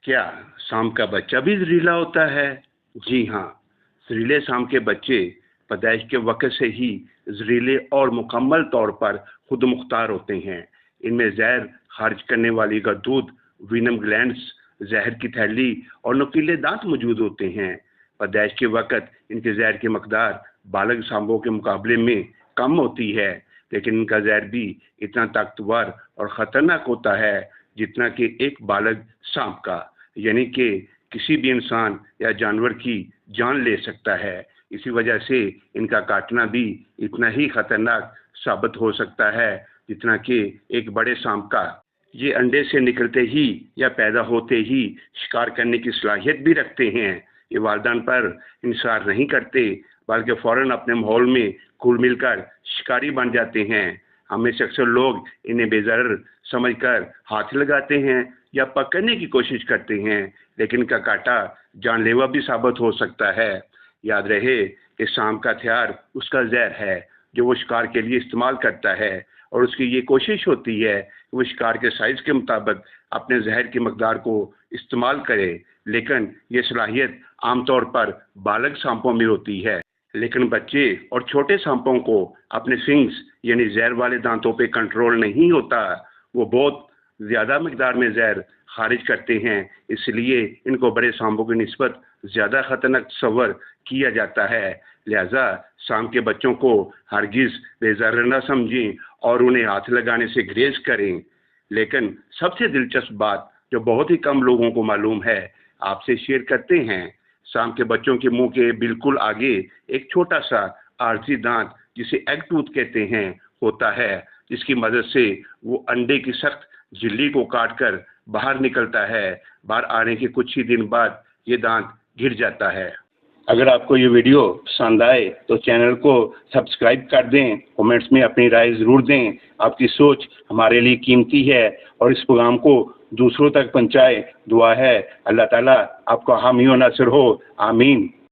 کیا سام کا بچہ بھی زہریلا ہوتا ہے؟ جی ہاں، زہریلے سام کے بچے پیدائش کے وقت سے ہی زہریلے اور مکمل طور پر خود مختار ہوتے ہیں۔ ان میں زہر خارج کرنے والی گردود، وینم گلینڈز، زہر کی تھیلی اور نوکیلے دانت موجود ہوتے ہیں۔ پیدائش کے وقت ان کے زہر کی مقدار بالغ سانپوں کے مقابلے میں کم ہوتی ہے، لیکن ان کا زہر بھی اتنا طاقتور اور خطرناک ہوتا ہے جتنا کہ ایک بالغ سانپ کا، یعنی کہ کسی بھی انسان یا جانور کی جان لے سکتا ہے۔ اسی وجہ سے ان کا کاٹنا بھی اتنا ہی خطرناک ثابت ہو سکتا ہے جتنا کہ ایک بڑے سانپ کا۔ یہ انڈے سے نکلتے ہی یا پیدا ہوتے ہی شکار کرنے کی صلاحیت بھی رکھتے ہیں۔ یہ والدین پر انحصار نہیں کرتے، بلکہ فوراً اپنے ماحول میں گھل مل کر شکاری بن جاتے ہیں۔ ہمیں سے اکثر لوگ انہیں بے ضرر سمجھ کر ہاتھ لگاتے ہیں یا پکڑنے کی کوشش کرتے ہیں، لیکن ان کا کاٹا جان لیوا بھی ثابت ہو سکتا ہے۔ یاد رہے کہ سانپ کا ہتھیار اس کا زہر ہے جو وہ شکار کے لیے استعمال کرتا ہے، اور اس کی یہ کوشش ہوتی ہے کہ وہ شکار کے سائز کے مطابق اپنے زہر کی مقدار کو استعمال کرے، لیکن یہ صلاحیت عام طور پر بالغ سانپوں میں ہوتی ہے۔ لیکن بچے اور چھوٹے سانپوں کو اپنے فنگز یعنی زہر والے دانتوں پہ کنٹرول نہیں ہوتا، وہ بہت زیادہ مقدار میں زہر خارج کرتے ہیں، اس لیے ان کو بڑے سانپوں کی نسبت زیادہ خطرناک تصور کیا جاتا ہے۔ لہذا سانپ کے بچوں کو ہرگز بے ضرر نہ سمجھیں اور انہیں ہاتھ لگانے سے گریز کریں۔ لیکن سب سے دلچسپ بات جو بہت ہی کم لوگوں کو معلوم ہے، آپ سے شیئر کرتے ہیں۔ سانپ کے بچوں کے منہ کے بالکل آگے ایک چھوٹا سا عارضی دانت جسے ایگ ٹوتھ کہتے ہیں ہوتا ہے، جس کی مدد سے وہ انڈے کی سخت جھلی کو کاٹ کر باہر نکلتا ہے۔ باہر آنے کے کچھ ہی دن بعد یہ دانت گر جاتا ہے۔ اگر آپ کو یہ ویڈیو پسند آئے تو چینل کو سبسکرائب کر دیں، کومنٹس میں اپنی رائے ضرور دیں۔ آپ کی سوچ ہمارے لیے قیمتی ہے اور اس پیغام کو دوسروں تک پہنچائے۔ دعا ہے اللہ تعالیٰ آپ کو حامی و ناصر ہو، آمین۔